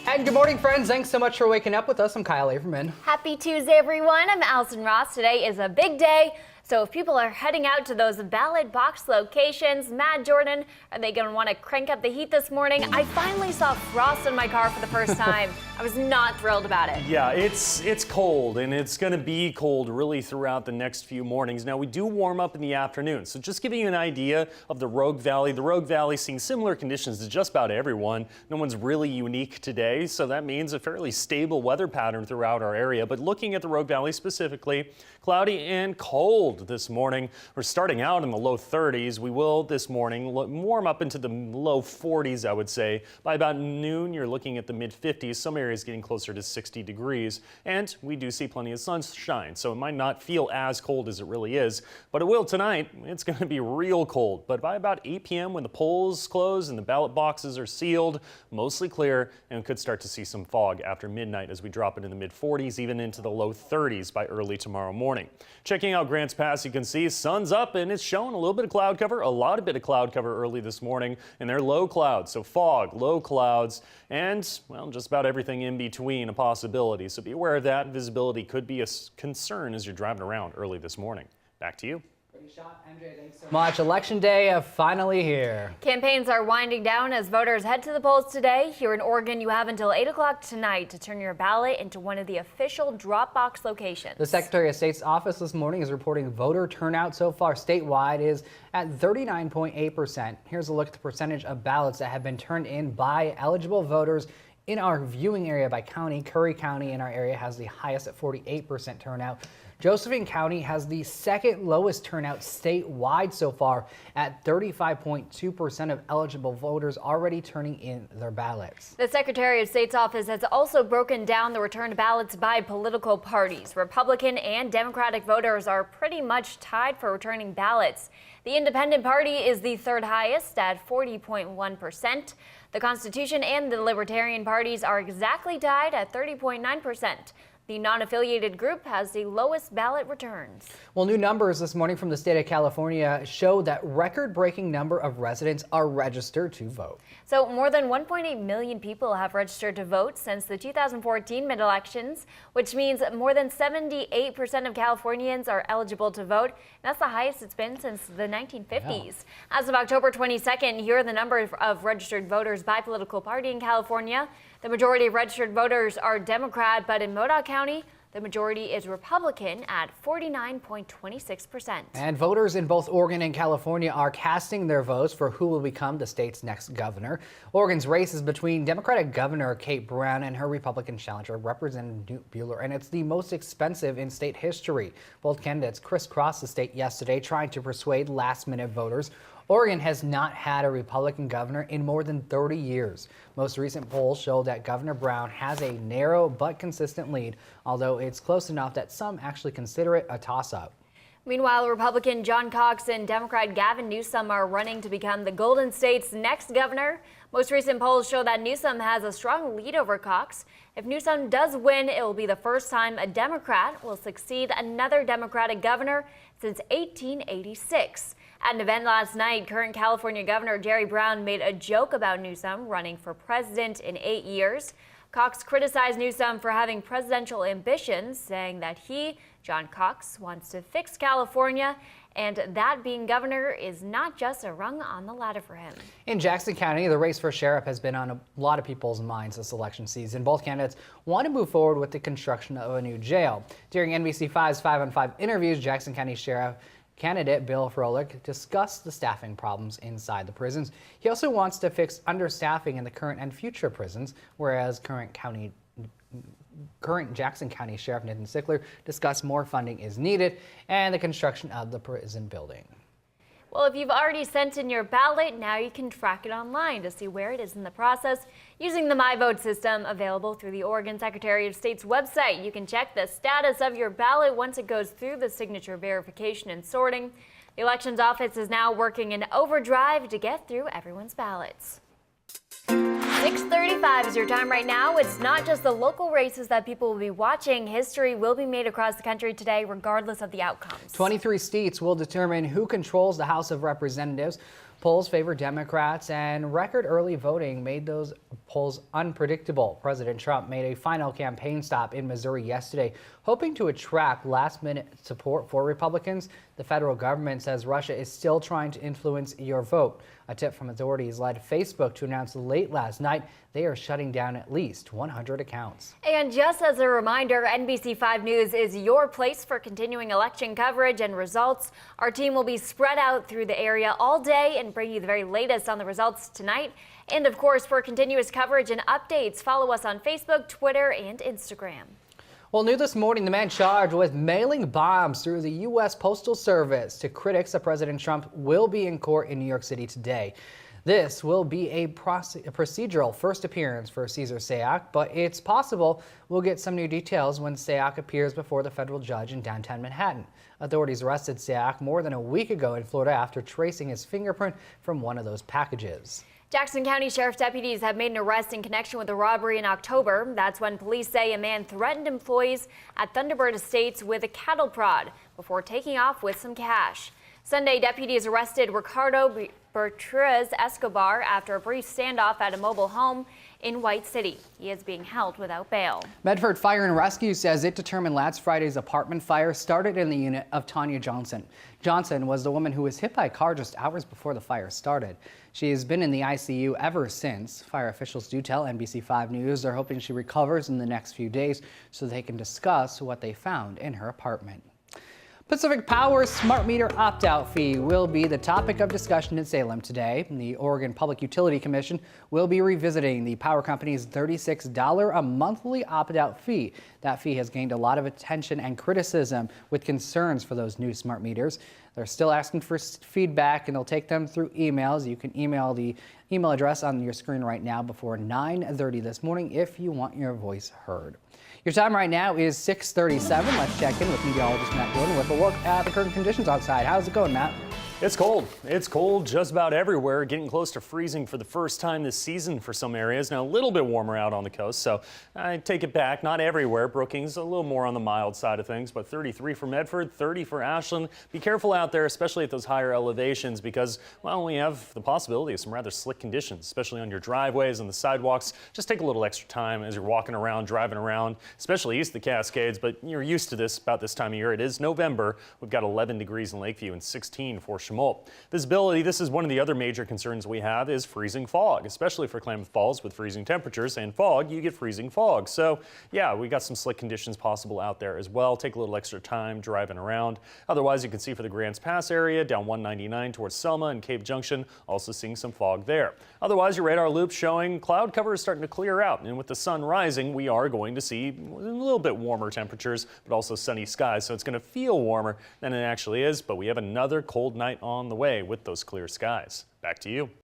And good morning, friends. Thanks so much for waking up with us. I'm Kyle Averman. Happy Tuesday, everyone. I'm Allison Ross. Today is a big day. So if people are heading out to those ballot box locations, Matt, Jordan, are they going to want to crank up the heat this morning? I finally saw frost in my car for the first time. I was not thrilled about it. Yeah, it's cold, and it's going to be cold really throughout the next few mornings. Now, we do warm up in the afternoon, so just giving you an idea of the Rogue Valley. The Rogue Valley seeing similar conditions to just about everyone. No one's really unique today, so that means a fairly stable weather pattern throughout our area. But looking at the Rogue Valley specifically, cloudy and cold this morning. We're starting out in the low 30s. We will this morning warm up into the low 40s, I would say. By about noon, you're looking at the mid 50s. Some areas getting closer to 60 degrees. And we do see plenty of sunshine, so it might not feel as cold as it really is. But it will tonight. It's going to be real cold. But by about 8 p.m. when the polls close and the ballot boxes are sealed, mostly clear, and we could start to see some fog after midnight as we drop into the mid 40s, even into the low 30s by early tomorrow morning. Checking out Grants Pass, you can see sun's up and it's showing a little bit of cloud cover, a lot of bit of cloud cover early this morning, and they're low clouds, so fog, low clouds, and well, just about everything in between a possibility. So be aware of that. Visibility could be a concern as you're driving around early this morning. Back to you. Great shot, MJ. Thanks so much. Election day finally here. Campaigns are winding down as voters head to the polls today. Here in Oregon, you have until 8 o'clock tonight to turn your ballot into one of the official drop box locations. The Secretary of State's office this morning is reporting voter turnout so far statewide is at 39.8%. Here's a look at the percentage of ballots that have been turned in by eligible voters in our viewing area by county. Curry County in our area has the highest at 48% turnout. Josephine County has the second lowest turnout statewide so far at 35.2% of eligible voters already turning in their ballots. The Secretary of State's office has also broken down the returned ballots by political parties. Republican and Democratic voters are pretty much tied for returning ballots. The Independent Party is the third highest at 40.1%. The Constitution and the Libertarian parties are exactly tied at 30.9%. The non-affiliated group has the lowest ballot returns. Well, new numbers this morning from the state of California show that record-breaking number of residents are registered to vote. So more than 1.8 million people have registered to vote since the 2014 mid-elections, which means more than 78% of Californians are eligible to vote. And that's the highest it's been since the 1950s. Yeah. As of October 22nd, here are the number of registered voters by political party in California. The majority of registered voters are Democrat, but in Modoc County, the majority is Republican at 49.26%. And voters in both Oregon and California are casting their votes for who will become the state's next governor. Oregon's race is between Democratic Governor Kate Brown and her Republican challenger, Representative Newt Bueller, and it's the most expensive in state history. Both candidates crisscrossed the state yesterday trying to persuade last-minute voters. Oregon has not had a Republican governor in more than 30 years. Most recent polls show that Governor Brown has a narrow but consistent lead, although it's close enough that some actually consider it a toss-up. Meanwhile, Republican John Cox and Democrat Gavin Newsom are running to become the Golden State's next governor. Most recent polls show that Newsom has a strong lead over Cox. If Newsom does win, it will be the first time a Democrat will succeed another Democratic governor since 1886. At an event last night, current California Governor Jerry Brown made a joke about Newsom running for president in 8 years. Cox criticized Newsom for having presidential ambitions, saying that he, John Cox, wants to fix California and that being governor is not just a rung on the ladder for him. In Jackson County, the race for sheriff has been on a lot of people's minds this election season. Both candidates want to move forward with the construction of a new jail. During NBC5's 5 on 5 interviews, Jackson County Sheriff candidate Bill Froelich discussed the staffing problems inside the prisons. He also wants to fix understaffing in the current and future prisons, whereas current Jackson County Sheriff Nathan Sickler discussed more funding is needed and the construction of the prison building. Well, if you've already sent in your ballot, now you can track it online to see where it is in the process using the My Vote system available through the Oregon Secretary of State's website. You can check the status of your ballot once it goes through the signature verification and sorting. The Elections Office is now working in overdrive to get through everyone's ballots. 6:35 is your time right now. It's not just the local races that people will be watching. History will be made across the country today, regardless of the outcomes. 23 states will determine who controls the House of Representatives. Polls favor Democrats, and record early voting made those polls unpredictable. President Trump made a final campaign stop in Missouri yesterday, hoping to attract last-minute support for Republicans. The federal government says Russia is still trying to influence your vote. A tip from authorities led Facebook to announce late last night they are shutting down at least 100 accounts. And just as a reminder, NBC5 News is your place for continuing election coverage and results. Our team will be spread out through the area all day and bring you the very latest on the results tonight. And of course, for continuous coverage and updates, follow us on Facebook, Twitter, and Instagram. Well, new this morning, the man charged with mailing bombs through the U.S. Postal Service to critics of President Trump will be in court in New York City today. This will be a procedural first appearance for Cesar Sayoc, but it's possible we'll get some new details when Sayoc appears before the federal judge in downtown Manhattan. Authorities arrested Sayoc more than a week ago in Florida after tracing his fingerprint from one of those packages. Jackson County Sheriff's deputies have made an arrest in connection with a robbery in October. That's when police say a man threatened employees at Thunderbird Estates with a cattle prod before taking off with some cash. Sunday, deputies arrested Ricardo Bertrez Escobar after a brief standoff at a mobile home in White City. He is being held without bail. Medford Fire and Rescue says it determined last Friday's apartment fire started in the unit of Tanya Johnson. Johnson was the woman who was hit by a car just hours before the fire started. She has been in the ICU ever since. Fire officials do tell NBC5 News they're hoping she recovers in the next few days so they can discuss what they found in her apartment. Pacific Power's smart meter opt-out fee will be the topic of discussion in Salem today. The Oregon Public Utility Commission will be revisiting the power company's $36 a monthly opt-out fee. That fee has gained a lot of attention and criticism with concerns for those new smart meters. They're still asking for feedback, and they'll take them through emails. You can email the email address on your screen right now before 9:30 this morning if you want your voice heard. Your time right now is 6:37. Let's check in with meteorologist Matt Gordon with a look at the current conditions outside. How's it going, Matt? It's cold. It's cold just about everywhere, getting close to freezing for the first time this season for some areas. Now, a little bit warmer out on the coast, so I take it back. Not everywhere. Brookings, a little more on the mild side of things, but 33 for Medford, 30 for Ashland. Be careful out there, especially at those higher elevations, because, well, we have the possibility of some rather slick conditions, especially on your driveways and the sidewalks. Just take a little extra time as you're walking around, driving around, especially east of the Cascades, but you're used to this about this time of year. It is November. We've got 11 degrees in Lakeview and 16 for Chemult. Visibility, this is one of the other major concerns we have, is freezing fog, especially for Klamath Falls with freezing temperatures and fog, you get freezing fog. So yeah, we got some slick conditions possible out there as well. Take a little extra time driving around. Otherwise, you can see for the Grants Pass area down 199 towards Selma and Cave Junction, also seeing some fog there. Otherwise, your radar loop showing cloud cover is starting to clear out, and with the sun rising, we are going to see a little bit warmer temperatures, but also sunny skies. So it's going to feel warmer than it actually is, but we have another cold night on the way with those clear skies. Back to you.